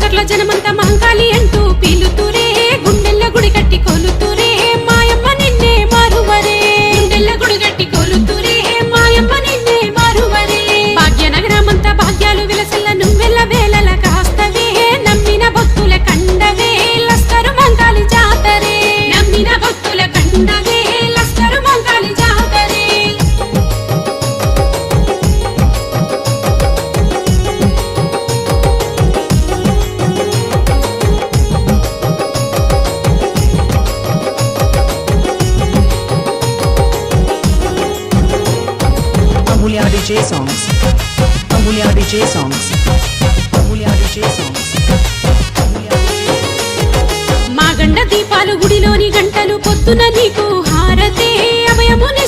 జాతరల జనమంతా మహంకాళి అంటూ పీలుతూరే గుండెల్ల గుడి కట్టి కోలుతూరే మాయమ్మ నిన్నే మారువరే గుండెల్ల గుడి కట్టి కోలుతూరే మాయమ్మ నిన్నే మారువరే భాగ్యనగరమంతా భాగ్యాలు విలసల్ల నువ్వెల్ల వేళల కాస్తవే నమ్మిన భక్తుల కండవే లస్కరు మహంకాళి జాతరే నమ్మిన భక్తుల కండవే lascar Mahankali జాతరే Amulya DJ songs. Amulya DJ songs. Amulya DJ songs. మా గండ దీపాలు గుడిలోని గంటలు పొద్దున నీకు హారతే అభయముని